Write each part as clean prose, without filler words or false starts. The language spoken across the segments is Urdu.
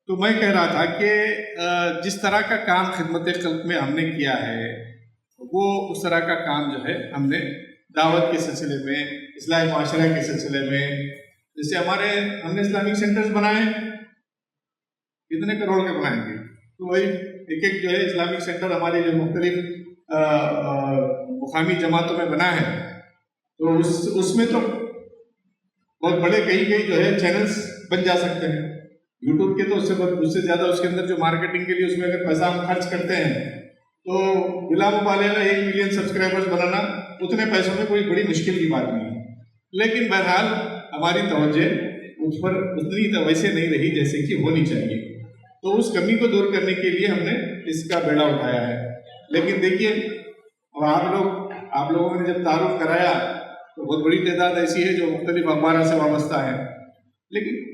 تو میں کہہ رہا تھا کہ جس طرح کا کام خدمت خلق میں ہم نے کیا ہے وہ اس طرح کا کام جو ہے ہم نے دعوت کے سلسلے میں، اصلاح معاشرہ کے سلسلے میں، جیسے ہم نے اسلامک سینٹرز بنائے، کتنے کروڑ کے بنائیں گے، تو وہی ایک جو ہے اسلامک سینٹر ہماری جو مختلف مقامی جماعتوں میں بنا ہے، تو اس میں تو بہت بڑے کئی جو ہے چینلز بن جا سکتے ہیں یوٹیوب کے، تو اس سے زیادہ اس کے اندر جو مارکیٹنگ کے لیے اس میں اگر پیسہ ہم خرچ کرتے ہیں تو بلا مبالغہ 1 ملین سبسکرائبرز بنانا اتنے پیسوں میں کوئی بڑی مشکل کی بات نہیں ہے، لیکن بہرحال ہماری توجہ اس پر اتنی ویسے نہیں رہی جیسے کہ ہونی چاہیے، تو اس کمی کو دور کرنے کے لیے ہم نے اس کا بیڑا اٹھایا ہے۔ لیکن دیکھیے، اور آپ لوگوں نے جب تعارف کرایا تو بہت بڑی تعداد ایسی ہے جو مختلف اخبارات سے وابستہ ہے، لیکن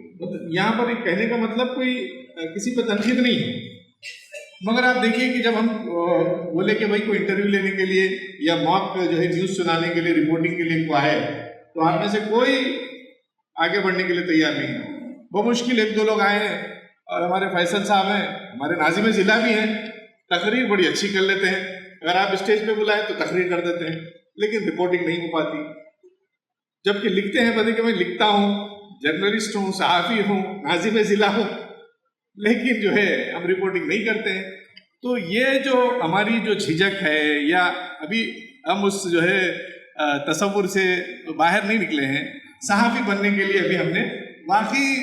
یہاں پر ایک کہنے کا مطلب کوئی کسی پہ تنقید نہیں ہے، مگر آپ دیکھیے کہ جب ہم بولے کہ بھائی کوئی انٹرویو لینے کے لیے یا موک جو ہے نیوز سنانے کے لیے، رپورٹنگ کے لیے کو آئے، تو آپ میں سے کوئی آگے بڑھنے کے لیے تیار نہیں ہے۔ بمشکل 1-2 لوگ آئے ہیں، اور ہمارے فیصل صاحب ہیں، ہمارے ناظم ضلع بھی ہیں، تقریر بڑی اچھی کر لیتے ہیں، اگر آپ اسٹیج پہ بلائیں تو تقریر کر دیتے ہیں، لیکن رپورٹنگ نہیں ہو پاتی۔ جبکہ لکھتے ہیں بلکہ کہ میں لکھتا ہوں، جرنلسٹ ہوں، صحافی ہوں، ناظم ضلع ہوں، لیکن جو ہے ہم رپورٹنگ نہیں کرتے ہیں۔ تو یہ جو ہماری جو جھجک ہے، یا ابھی ہم اس جو ہے تصور سے باہر نہیں نکلے ہیں، صحافی بننے کے لیے ابھی ہم نے واقعی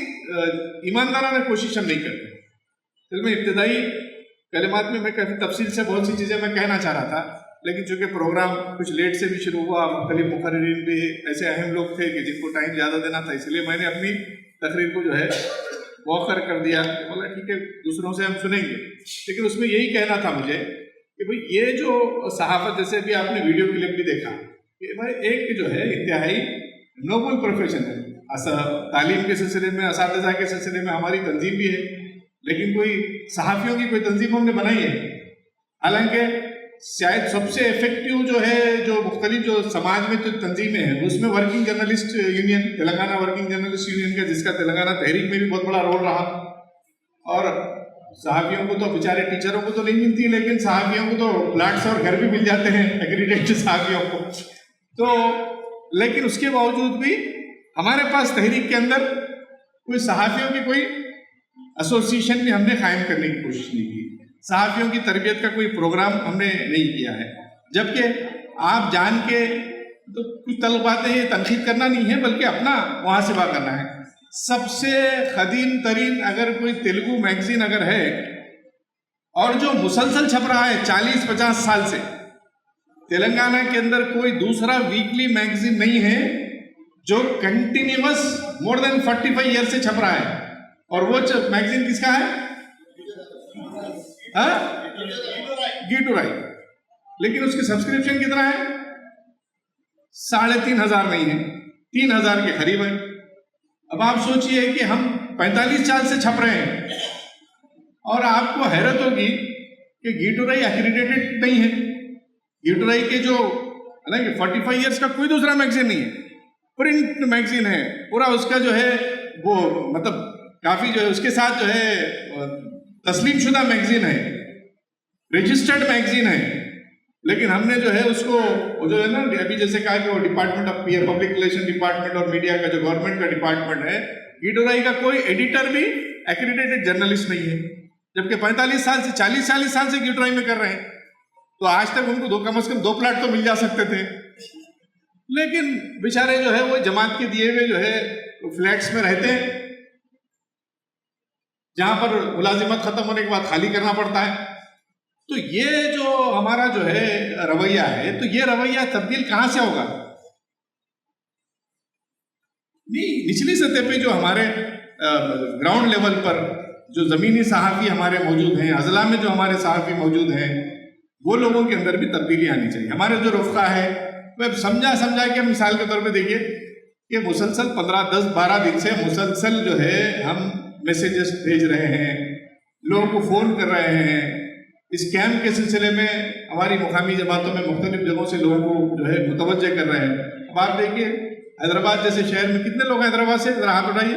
ایماندارانہ کوشش ہم نہیں کرتے۔ پھر میں ابتدائی کلمات میں کافی تفصیل سے بہت سی چیزیں میں کہنا چاہ رہا تھا، لیکن چونکہ پروگرام کچھ لیٹ سے بھی شروع ہوا، مختلف مقررین بھی ایسے اہم لوگ تھے کہ جن کو ٹائم زیادہ دینا تھا، اس لیے میں نے اپنی تقریر کو جو ہے مؤخر کر دیا، بولا ٹھیک ہے دوسروں سے ہم سنیں گے، لیکن اس میں یہی کہنا تھا مجھے کہ بھئی یہ جو صحافت، جیسے بھی آپ نے ویڈیو کلپ بھی دیکھا کہ بھائی ایک جو ہے انتہائی نوبل پروفیشن ہے، تعلیم کے سلسلے میں، اساتذہ کے سلسلے میں ہماری تنظیم بھی ہے، لیکن کوئی صحافیوں کی کوئی تنظیم ہم نے بنائی ہے، حالانکہ شاید سب سے ایفیکٹو جو ہے جو مختلف جو سماج میں جو تنظیمیں ہیں اس میں working journalist union, Telangana working journalist union کا، جس کا تلنگانہ تحریک میں بھی بہت بڑا رول رہا، اور صحافیوں کو تو بیچارے ٹیچروں کو تو نہیں ملتی، لیکن صحافیوں کو تو پلاٹس اور گھر بھی مل جاتے ہیں ایگریڈیٹ صحافیوں کو، تو لیکن اس کے باوجود بھی ہمارے پاس تحریک کے اندر کوئی صحافیوں کی کوئی ایسوسیشن بھی ہم نے قائم کرنے کی کوشش نہیں کی، صحافیوں کی تربیت کا کوئی پروگرام ہم نے نہیں کیا ہے، جبکہ آپ جان کے تو کچھ طلبات یہ تنقید کرنا نہیں ہے بلکہ اپنا محاسبہ کرنا ہے۔ سب سے قدیم ترین اگر کوئی تیلگو میگزین اگر ہے اور جو مسلسل چھپ رہا ہے 40-50 سال سے، تلنگانہ کے اندر کوئی دوسرا ویکلی میگزین نہیں ہے جو کنٹینیوس مور دین 45 ایئر سے چھپ رہا ہے، اور وہ میگزین کس کا ہے؟ گیٹو رائی، لیکن اس کی سبسکرپشن کتنا ہے؟ 3500 نہیں ہے، 3000 کے قریب ہے۔ اب آپ سوچئے کہ ہم 45 سال سے چھپ رہے ہیں، اور آپ کو حیرت ہوگی کہ گیٹو رائی ایکریڈیٹڈ نہیں ہے، گیٹو رائی کے جو حالانکہ 45 ایئرس کا کوئی دوسرا میگزین نہیں ہے، پرنٹ میگزین ہے پورا، اس کا جو ہے وہ مطلب کافی جو ہے اس کے ساتھ جو ہے تسلیم شدہ میگزین ہے، رجسٹرڈ میگزین ہے، لیکن ہم نے جو ہے اس کو وہ جو ہے نا ابھی جیسے کہا کہ وہ department of public relation department اور میڈیا کا جو گورنمنٹ کا ڈپارٹمنٹ ہے، گیٹو رائی کا کوئی ایڈیٹر بھی ایکریڈیٹڈ جرنلسٹ نہیں ہے، جبکہ 45 سال سے 40 سال سے گیٹو رائی میں کر رہے ہیں، تو آج تک ان کو کم از کم 2 پلاٹ تو مل جا سکتے تھے، لیکن بیچارے جو ہے وہ جماعت کے دیے ہوئے جو ہے فلیٹس میں رہتے ہیں، جہاں پر ملازمت ختم ہونے کے بعد خالی کرنا پڑتا ہے۔ تو یہ جو ہمارا جو ہے رویہ ہے، تو یہ رویہ تبدیل کہاں سے ہوگا؟ نچلی سطح پہ جو ہمارے گراؤنڈ لیول پر جو زمینی صحافی ہمارے موجود ہیں، اضلاع میں جو ہمارے صحافی موجود ہیں، وہ لوگوں کے اندر بھی تبدیلی آنی چاہیے۔ ہمارے جو رفقا ہے وہ سمجھا کہ مثال کے طور پہ دیکھیے کہ مسلسل 15-10-12 دن سے مسلسل جو ہے ہم میسیجز بھیج رہے ہیں، لوگوں کو فون کر رہے ہیں، اس کیمپ کے سلسلے میں ہماری مقامی جماعتوں میں مختلف جگہوں سے لوگوں کو جو ہے متوجہ کر رہے ہیں۔ اب آپ دیکھیے حیدرآباد جیسے شہر میں کتنے لوگ ہیں حیدرآباد سے، ذرا ہاتھ اٹھائیے۔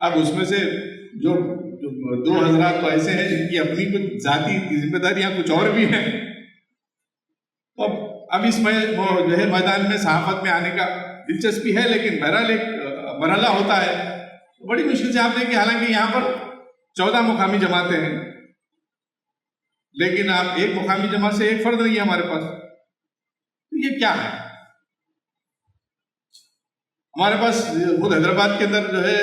اب اس میں سے جو 2 حضرات تو ایسے ہیں جن کی اپنی کچھ ذاتی ذمہ داریاں کچھ اور بھی ہیں. اب اس میں وہ جو ہے میدان میں صحافت میں آنے کا دلچسپی ہے، لیکن بہرحال ایک مرحلہ ہوتا ہے. بڑی مشکل سے آپ دیکھیں، حالانکہ یہاں پر 14 مقامی جماعتیں ہیں، لیکن آپ ایک مقامی جماعت سے ایک فرد نہیں ہے ہمارے پاس. یہ کیا ہے؟ ہمارے پاس خود حیدرآباد کے اندر جو ہے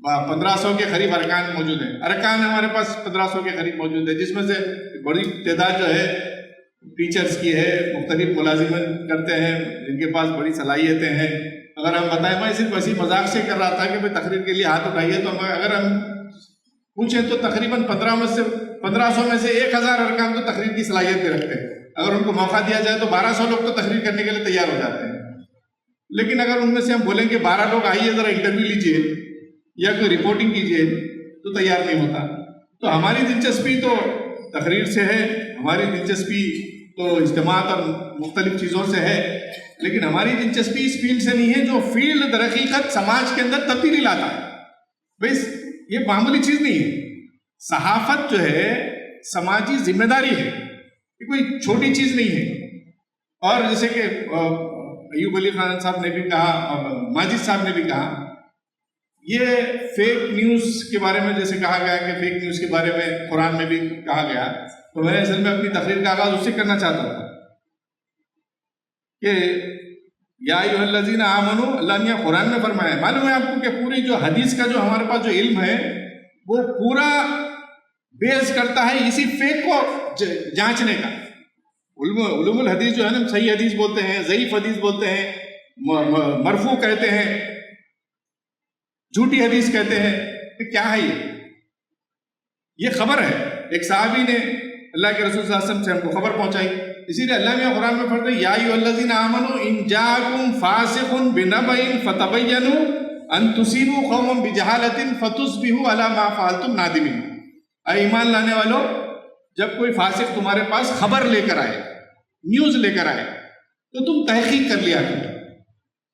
1500 کے قریب ارکان موجود ہیں. ارکان ہمارے پاس 1500 کے قریب موجود ہے، جس میں سے بڑی تعداد جو ہے ٹیچرز کی ہے، مختلف ملازمت کرتے ہیں جن کے پاس بڑی صلاحیتیں ہیں. اگر ہم بتائیں، میں صرف ایسی مذاق سے کر رہا تھا کہ تقریر کے لیے ہاتھ اٹھائیے، تو اگر ہم پوچھیں تو تقریباً 1500 میں سے 1000 ارکان تو تقریر کی صلاحیت پہ رکھتے ہیں. اگر ان کو موقع دیا جائے تو 1200 لوگ تو تقریر کرنے کے لیے تیار ہو جاتے ہیں. لیکن اگر ان میں سے ہم بولیں کہ 12 لوگ آئیے ذرا انٹرویو لیجئے یا کوئی رپورٹنگ کیجئے، تو تیار نہیں ہوتا. تو ہماری دلچسپی تو تقریر سے ہے، ہماری دلچسپی تو اجتماعات اور مختلف چیزوں سے ہے، لیکن ہماری دلچسپی اس فیلڈ سے نہیں ہے جو فیلڈ در حقیقت سماج کے اندر تبدیلی لاتا ہے. بس یہ معمولی چیز نہیں ہے. صحافت جو ہے سماجی ذمہ داری ہے، یہ کوئی چھوٹی چیز نہیں ہے. اور جیسے کہ ایوب علی خان صاحب نے بھی کہا اور ماجد صاحب نے بھی کہا، یہ فیک نیوز کے بارے میں جیسے کہا گیا کہ فیک نیوز کے بارے میں قرآن میں بھی کہا گیا، تو میں اصل میں اپنی تقریر کا آغاز اس سے کرنا چاہتا تھا کہ یا ایھا الذین آمنو، اللہ نے قرآن میں فرمایا. معلوم ہے آپ کو کہ پوری جو حدیث کا جو ہمارے پاس جو علم ہے وہ پورا بیس کرتا ہے اسی فیک کو جانچنے کا. علوم الحدیث جو ہے نا، صحیح حدیث بولتے ہیں، ضعیف حدیث بولتے ہیں، مرفوع کہتے ہیں، جھوٹی حدیث کہتے ہیں. کہ کیا ہے یہ خبر ہے. ایک صحابی نے اللہ کے رسول صلی اللہ علیہ وسلم سے ہم کو خبر پہنچائی. اسی لیے اللہ نے قرآن میں فرمایا یا ایھا الذین آمنوا ان جاءکم فاسق بنبأ فتبینوا ان تصیبوا قوما بجہالۃ فتصبحوا علی ما فعلتم نادمین. اے ایمان لانے والو، جب کوئی فاسق تمہارے پاس خبر لے کر آئے، نیوز لے کر آئے، تو تم تحقیق کر لیا کرو.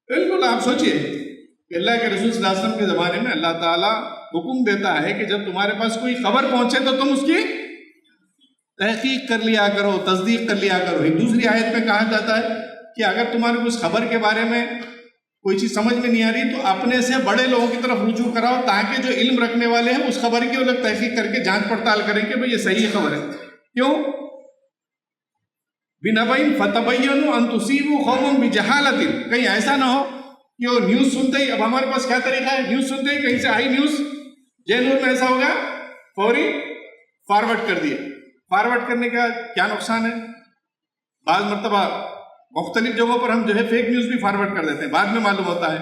بالکل آپ سوچئے کہ اللہ کے رسول صلی اللہ علیہ وسلم کے زمانے میں اللہ تعالیٰ حکم دیتا ہے کہ جب تمہارے پاس کوئی خبر پہنچے تو تم اس کی تحقیق کر لیا کرو، تصدیق کر لیا کرو. ایک دوسری آیت میں کہا جاتا ہے کہ اگر تمہارے کو اس خبر کے بارے میں کوئی چیز سمجھ میں نہیں آ رہی تو اپنے سے بڑے لوگوں کی طرف رجوع کراؤ، تاکہ جو علم رکھنے والے ہیں اس خبر کی وہ لوگ تحقیق کر کے جانچ پڑتال کریں کہ بھئی یہ صحیح خبر ہے. کیوں؟ بِنَبَإٍ فَتَبَيَّنُوا أَن تُصِيبُوا قَوْمًا بِجَهَالَةٍ. کہیں ایسا نہ ہو کہ وہ نیوز سنتے ہی، اب ہمارے پاس کیا طریقہ ہے، نیوز سنتے ہی کہیں سے آئی نیوز، جینور میں ایسا ہو گیا، فوری فارورڈ کر دیا. فارورڈ کرنے کا کیا نقصان ہے؟ بعض مرتبہ مختلف جگہوں پر ہم جو ہے فیک نیوز بھی فارورڈ کر دیتے ہیں، بعد میں معلوم ہوتا ہے.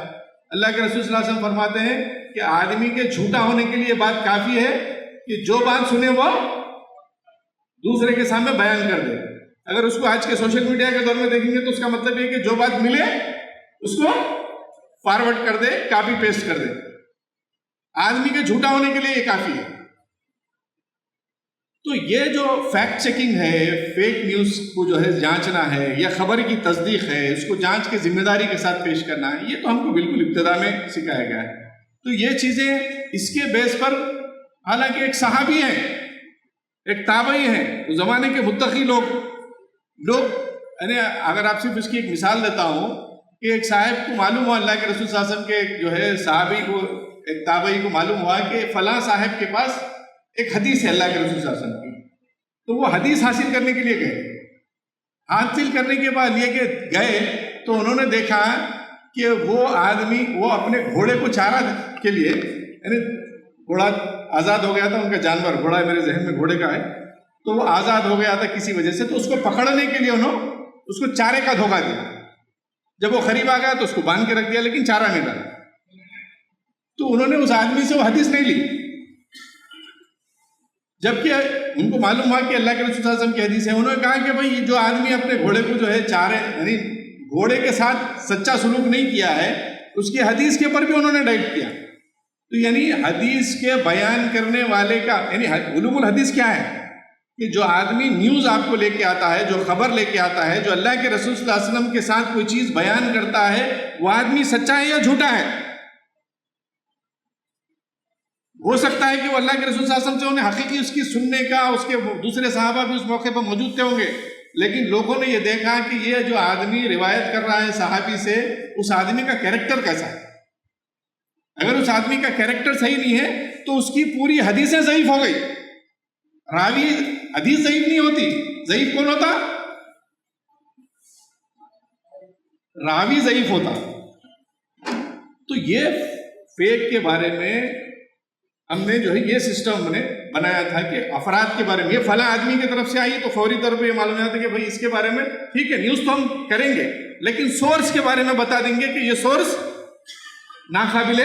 اللہ کے رسول صلی اللہ علیہ وسلم فرماتے ہیں کہ آدمی کے جھوٹا ہونے کے لیے بات کافی ہے کہ جو بات سنے وہ دوسرے کے سامنے بیان کر دے. اگر اس کو آج کے سوشل میڈیا کے دور میں دیکھیں گے تو اس کا مطلب یہ کہ جو بات ملے اس کو فارورڈ کر دے، کاپی پیسٹ کر دے. آدمی کے جھوٹا ہونے کے لیے یہ کافی ہے. تو یہ جو فیکٹ چیکنگ ہے، فیک نیوز کو جو ہے جانچنا ہے یا خبر کی تصدیق ہے، اس کو جانچ کے ذمہ داری کے ساتھ پیش کرنا ہے، یہ تو ہم کو بالکل ابتدا میں سکھایا گیا ہے. تو یہ چیزیں اس کے بیس پر، حالانکہ ایک صحابی ہیں، ایک تابعی ہیں، اس زمانے کے متقی لوگ یعنی اگر آپ صرف اس کی ایک مثال دیتا ہوں کہ ایک صاحب کو معلوم ہوا، اللہ کے رسول صلی اللہ علیہ وسلم کے جو ہے صحابی کو، ایک تابعی کو معلوم ہوا کہ فلاں صاحب کے پاس ایک حدیث ہے اللہ کے رسول صلی اللہ علیہ وسلم کی. تو وہ حدیث حاصل کرنے کے لیے گئے. حاصل کرنے کے بعد یہ کہ گئے تو انہوں نے دیکھا کہ وہ آدمی، وہ اپنے گھوڑے کو چارہ کے لیے، یعنی گھوڑا آزاد ہو گیا تھا، ان کا جانور گھوڑا میرے ذہن میں گھوڑے کا ہے، تو وہ آزاد ہو گیا تھا کسی وجہ سے، تو اس کو پکڑنے کے لیے انہوں اس کو چارے کا دھوکہ دیا. جب وہ قریب آ گیا تو اس کو باندھ کے رکھ دیا، لیکن چارہ نہیں ڈالا. تو انہوں نے اس آدمی سے وہ حدیث نہیں لی، جبکہ ان کو معلوم ہوا کہ اللہ کے رسول صلی اللہ علیہ وسلم کی حدیث ہے. انہوں نے کہا کہ بھئی جو آدمی اپنے گھوڑے کو جو ہے چارے، یعنی گھوڑے کے ساتھ سچا سلوک نہیں کیا ہے، اس کی حدیث کے اوپر بھی انہوں نے ڈائٹ کیا. تو یعنی حدیث کے بیان کرنے والے کا، یعنی علوم الحدیث کیا ہے کہ جو آدمی نیوز آپ کو لے کے آتا ہے, جو خبر لے کے آتا ہے, جو اللہ کے رسول صلی اللہ علیہ وسلم کے ساتھ کوئی چیز بیان کرتا ہے, وہ آدمی سچا ہے یا جھوٹا ہے؟ ہو سکتا ہے کہ وہ اللہ کے رسول صلی اللہ علیہ وسلم سے انہیں حقیقی اس کی سننے کا, اس کے دوسرے صحابہ بھی اس موقع پر موجود تھے ہوں گے, لیکن لوگوں نے یہ دیکھا کہ یہ جو آدمی روایت کر رہا ہے صحابی سے, اس آدمی کا کیریکٹر کیسا ہے. اگر اس آدمی کا کیریکٹر صحیح نہیں ہے تو اس کی پوری حدیثیں ضعیف ہو گئی. راوی حدیث ضعیف نہیں ہوتی, ضعیف کون ہوتا؟ راوی ضعیف ہوتا. تو یہ فیک کے بارے میں ہم نے جو ہے یہ سسٹم ہم نے بنایا تھا کہ افراد کے بارے میں, یہ فلاں آدمی کی طرف سے آئی تو فوری طور پہ یہ معلوم ہوتا ہے کہ بھائی اس کے بارے میں ٹھیک ہے نیوز تو ہم کریں گے, لیکن سورس کے بارے میں بتا دیں گے کہ یہ سورس ناقابل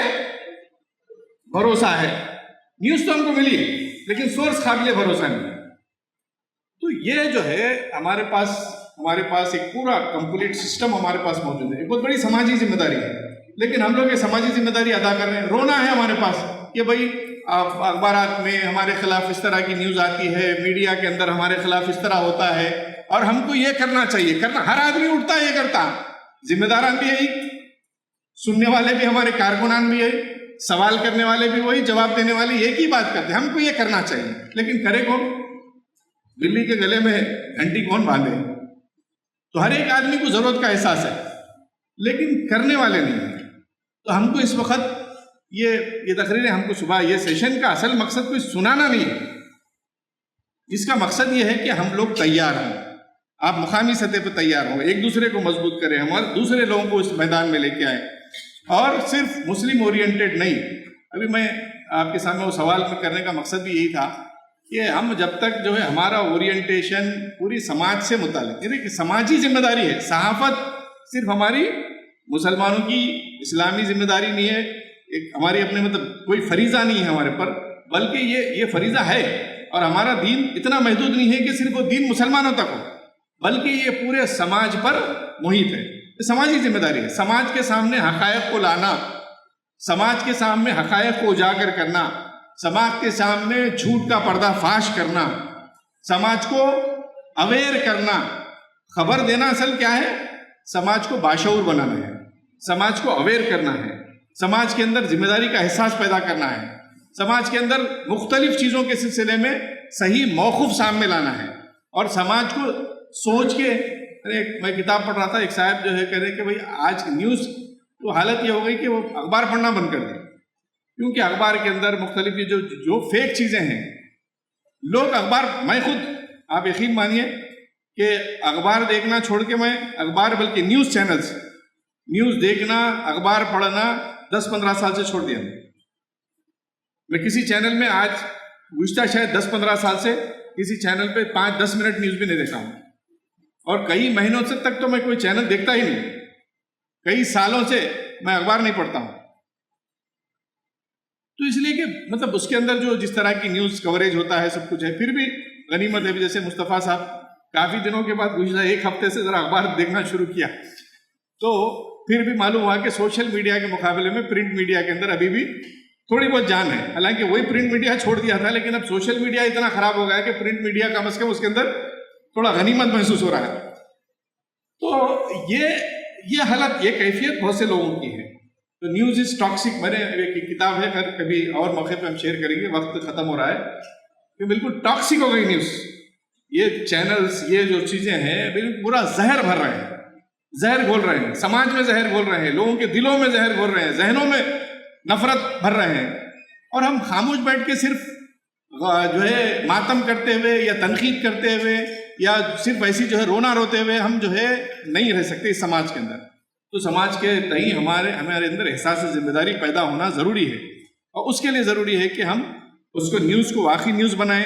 بھروسہ ہے. نیوز تو ہم کو ملی لیکن سورس قابل بھروسہ نہیں. تو یہ جو ہے ہمارے پاس ایک پورا کمپلیٹ سسٹم ہمارے پاس موجود ہے. ایک بہت بڑی سماجی ذمہ داری ہے, لیکن ہم لوگ یہ سماجی ذمہ داری ادا کر رہے ہیں. رونا ہے ہمارے پاس کہ بھائی اخبارات میں ہمارے خلاف اس طرح کی نیوز آتی ہے, میڈیا کے اندر ہمارے خلاف اس طرح ہوتا ہے, اور ہم کو یہ کرنا چاہیے. ہر آدمی اٹھتا ہے یہ کرتا, ذمہ داران بھی یہی, سننے والے بھی ہمارے کارکنان بھی یہی, سوال کرنے والے بھی وہی, جواب دینے والے ایک ہی بات کرتے ہیں, ہم کو یہ کرنا چاہیے. لیکن کرے کون؟ بلی کے گلے میں گھنٹی کون باندھے؟ تو ہر ایک آدمی کو ضرورت کا احساس ہے لیکن کرنے والے نہیں ہیں. تو ہم کو اس وقت یہ تقریریں, ہم کو صبح یہ سیشن کا اصل مقصد کوئی سنانا نہیں ہے. اس کا مقصد یہ ہے کہ ہم لوگ تیار ہوں, آپ مقامی سطح پہ تیار ہوں, ایک دوسرے کو مضبوط کریں, ہمارے دوسرے لوگوں کو اس میدان میں لے کے آئیں, اور صرف مسلم اورینٹیڈ نہیں. ابھی میں آپ کے سامنے وہ سوال کرنے کا مقصد بھی یہی تھا کہ ہم جب تک جو ہے ہمارا اورینٹیشن پوری سماج سے متعلق, یعنی کہ سماجی ذمہ داری ہے. صحافت صرف ہماری مسلمانوں کی اسلامی ذمہ داری نہیں ہے, ایک ہماری اپنے مطلب کوئی فریضہ نہیں ہے ہمارے پر, بلکہ یہ فریضہ ہے. اور ہمارا دین اتنا محدود نہیں ہے کہ صرف وہ دین مسلمانوں تک ہو, بلکہ یہ پورے سماج پر محیط ہے. یہ سماجی ذمہ داری ہے. سماج کے سامنے حقائق کو لانا, سماج کے سامنے حقائق کو اجاگر کرنا, سماج کے سامنے جھوٹ کا پردہ فاش کرنا, سماج کو اویئر کرنا. خبر دینا اصل کیا ہے؟ سماج کو باشعور بنانا ہے, سماج کو اویئر کرنا ہے, سماج کے اندر ذمہ داری کا احساس پیدا کرنا ہے, سماج کے اندر مختلف چیزوں کے سلسلے میں صحیح موقف سامنے لانا ہے, اور سماج کو سوچ کے. میں کتاب پڑھ رہا تھا, ایک صاحب جو ہے کہہ رہے کہ بھائی آج نیوز تو حالت یہ ہو گئی کہ وہ اخبار پڑھنا بند کر دیں, کیونکہ اخبار کے اندر مختلف جو فیک چیزیں ہیں, لوگ اخبار, میں خود آپ یقین مانیے کہ اخبار دیکھنا چھوڑ کے میں اخبار بلکہ نیوز چینلز, نیوز دیکھنا, اخبار پڑھنا 10-15 سال سے چھوڑ دیا. میں کسی چینل میں آج گزشتہ شاید 10-15 سال سے کسی چینل پہ 5-10 منٹ نیوز بھی نہیں دیکھا ہوں, اور کئی مہینوں سے تک تو میں کوئی چینل دیکھتا ہی نہیں. کئی سالوں سے میں اخبار نہیں پڑھتا ہوں. تو اس لیے کہ مطلب اس کے اندر جو جس طرح کی نیوز کوریج ہوتا ہے سب کچھ ہے, پھر بھی غنیمت ہے. جیسے مصطفیٰ صاحب کافی دنوں کے بعد گزشتہ ایک ہفتے سے ذرا اخبار دیکھنا شروع کیا, تو پھر بھی معلوم ہوا کہ سوشل میڈیا کے مقابلے میں پرنٹ میڈیا کے اندر ابھی بھی تھوڑی بہت جان ہے. حالانکہ وہی پرنٹ میڈیا چھوڑ دیا تھا, لیکن اب سوشل میڈیا اتنا خراب ہو گیا کہ پرنٹ میڈیا کم از کم اس کے اندر تھوڑا غنیمت محسوس ہو رہا ہے. تو یہ حالت, یہ کیفیت بہت سے لوگوں کی ہے. تو نیوز از ٹاکسک. میں نے ایک کتاب ہے, کبھی اور موقع پہ ہم شیئر کریں گے, وقت ختم ہو رہا ہے, کہ بالکل ٹاکسک ہو گئی نیوز. یہ چینلز, یہ جو چیزیں ہیں بالکل پورا زہر بھر رہے ہیں, زہر گھول رہے ہیں, سماج میں زہر گھول رہے ہیں, لوگوں کے دلوں میں زہر گھول رہے ہیں, ذہنوں میں نفرت بھر رہے ہیں. اور ہم خاموش بیٹھ کے صرف جو ہے ماتم کرتے ہوئے یا تنقید کرتے ہوئے یا صرف ایسی جو ہے رونا روتے ہوئے ہم جو ہے نہیں رہ سکتے اس سماج کے اندر. تو سماج کے تئیں ہمارے اندر احساس ذمہ داری پیدا ہونا ضروری ہے, اور اس کے لیے ضروری ہے کہ ہم اس کو نیوز کو واقعی نیوز بنائیں,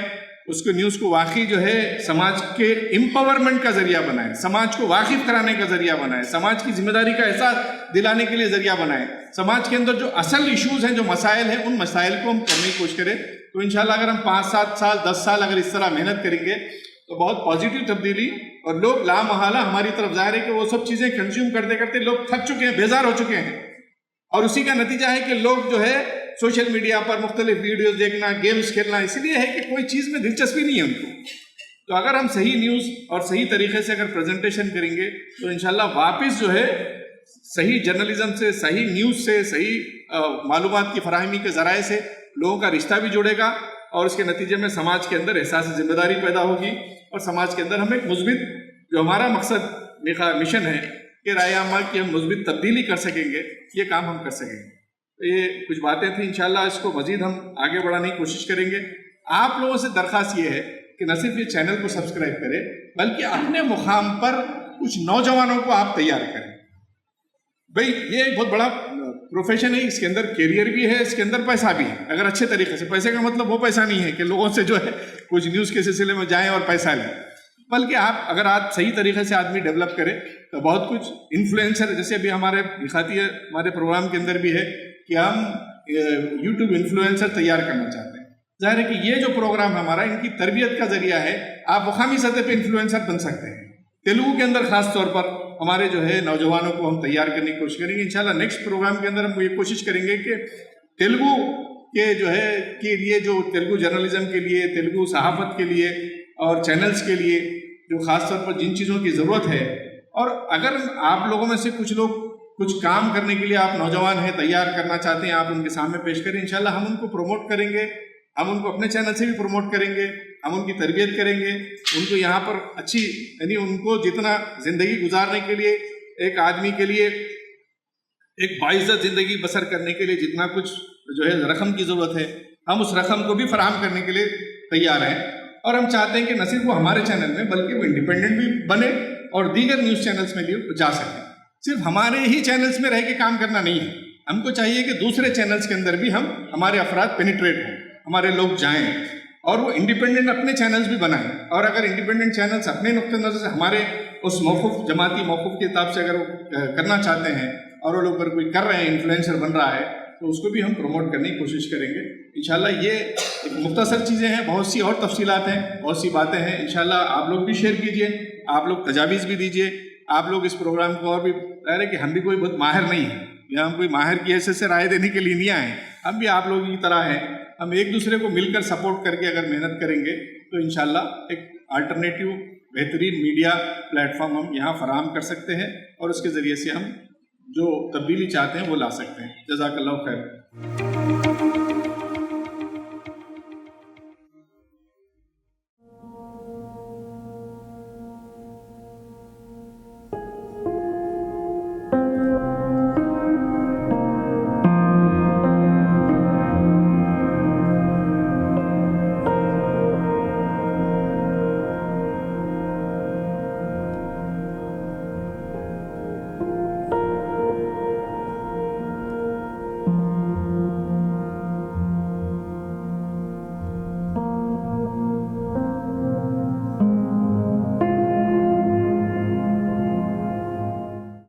اس کو نیوز کو واقعی جو ہے سماج کے امپاورمنٹ کا ذریعہ بنائیں, سماج کو واقف کرانے کا ذریعہ بنائیں, سماج کی ذمہ داری کا احساس دلانے کے لیے ذریعہ بنائیں. سماج کے اندر جو اصل ایشوز ہیں, جو مسائل ہیں, ان مسائل کو ہم کرنے کی کوشش کریں. تو انشاءاللہ اگر ہم 5-7 سال 10 سال اگر اس طرح محنت کریں گے تو بہت پازیٹیو تبدیلی, اور لوگ لامحالہ ہماری طرف ظاہر ہے کہ وہ سب چیزیں کنزیوم کرتے کرتے لوگ تھک چکے ہیں, بیزار ہو چکے ہیں, اور اسی کا نتیجہ ہے کہ لوگ جو ہے سوشل میڈیا پر مختلف ویڈیوز دیکھنا, گیمز کھیلنا, اس لیے ہے کہ کوئی چیز میں دلچسپی نہیں ہے ان کو. تو اگر ہم صحیح نیوز اور صحیح طریقے سے اگر پریزنٹیشن کریں گے تو انشاءاللہ واپس جو ہے صحیح جرنلزم سے، صحیح نیوز سے، صحیح معلومات کی فراہمی کے ذرائع سے لوگوں کا رشتہ بھی جڑے گا، اور اس کے نتیجے میں سماج کے اندر احساس ذمہ داری پیدا ہوگی، اور سماج کے اندر ہم ایک مثبت، جو ہمارا مقصد مشن ہے کہ رائے عامہ کی ہم مثبت تبدیلی کر سکیں گے، یہ کام ہم کر سکیں گے۔ یہ کچھ باتیں تھیں، انشاءاللہ اس کو مزید ہم آگے بڑھانے کی کوشش کریں گے۔ آپ لوگوں سے درخواست یہ ہے کہ نہ صرف یہ چینل کو سبسکرائب کریں، بلکہ اپنے مقام پر کچھ نوجوانوں کو آپ تیار کریں۔ بھئی یہ ایک بہت بڑا پروفیشن ہے، اس کے اندر کیریئر بھی ہے، اس کے اندر پیسہ بھی ہے، اگر اچھے طریقے سے۔ پیسے کا مطلب وہ پیسہ نہیں ہے کہ لوگوں سے جو ہے کچھ نیوز کے سلسلے میں جائیں اور پیسہ لیں، بلکہ اگر آپ صحیح طریقے سے آدمی ڈیولپ کرے تو بہت کچھ انفلوئنسر، جیسے ابھی ہمارے دکھاتی ہے ہمارے پروگرام کے اندر بھی ہے کہ ہم یوٹیوب انفلوئنسر تیار کرنا چاہتے ہیں۔ ظاہر ہے کہ یہ جو پروگرام ہمارا ان کی تربیت کا ذریعہ ہے، آپ مقامی سطح پہ انفلوئنسر بن سکتے ہیں۔ تیلگو کے اندر خاص طور پر ہمارے جو ہے نوجوانوں کو ہم تیار کرنے کی کوشش کریں گے۔ انشاءاللہ نیکسٹ پروگرام کے اندر ہم یہ کوشش کریں گے کہ تیلگو کے جو ہے کے لیے، جو تیلگو جرنلزم کے لیے، تیلگو صحافت کے لیے اور چینلز کے لیے جو خاص طور پر جن چیزوں کی ضرورت ہے، اور اگر آپ لوگوں میں سے کچھ لوگ کچھ کام کرنے کے لیے آپ نوجوان ہیں، تیار کرنا چاہتے ہیں، آپ ان کے سامنے پیش کریں، انشاءاللہ ہم ان کو پروموٹ کریں گے، ہم ان کو اپنے چینل سے بھی پروموٹ کریں گے، ہم ان کی تربیت کریں گے، ان کو یہاں پر اچھی، یعنی ان کو جتنا زندگی گزارنے کے لیے، ایک آدمی کے لیے ایک باعزت زندگی بسر کرنے کے لیے جتنا کچھ جو ہے رقم کی ضرورت ہے، ہم اس رقم کو بھی فراہم کرنے کے لیے تیار ہیں۔ اور ہم چاہتے ہیں کہ نہ صرف وہ ہمارے چینل میں بلکہ وہ انڈیپینڈنٹ بھی بنے اور دیگر نیوز چینلز میں بھی جا سکیں۔ صرف ہمارے ہی چینلز میں رہ کے کام کرنا نہیں ہے، ہم کو چاہیے کہ دوسرے چینلز کے اندر بھی ہمارے افراد پینیٹریٹ ہوں، ہمارے لوگ جائیں اور وہ انڈیپینڈنٹ اپنے چینلز بھی بنائیں۔ اور اگر انڈیپینڈنٹ چینلز اپنے نقطہ نظر سے ہمارے اس موقف، جماعتی موقف کے حساب سے اگر وہ کرنا چاہتے ہیں اور وہ لوگ اگر کوئی کر رہے ہیں، انفلوئنسر بن رہا ہے، تو اس کو بھی ہم پروموٹ کرنے کی کوشش کریں گے انشاءاللہ۔ یہ ایک مختصر چیزیں ہیں، بہت سی اور تفصیلات ہیں، بہت سی باتیں ہیں، انشاءاللہ آپ لوگ بھی شیئر کیجئے، آپ لوگ تجاویز بھی دیجئے، آپ لوگ اس پروگرام کو اور بھی، ظاہر ہے کہ ہم بھی کوئی بہت ماہر نہیں ہیں، یا ہم کوئی ماہر کی حیثیت سے رائے دینے کے لیے نہیں آئے ہیں، ہم بھی آپ لوگوں کی طرح ہیں، ہم ایک دوسرے کو مل کر سپورٹ کر کے اگر محنت کریں گے تو انشاءاللہ ایک الٹرنیٹیو بہترین میڈیا پلیٹ فارم ہم یہاں فراہم کر سکتے ہیں، اور اس کے ذریعے سے ہم جو تبدیلی چاہتے ہیں وہ لا سکتے ہیں۔ جزاک اللہ خیر۔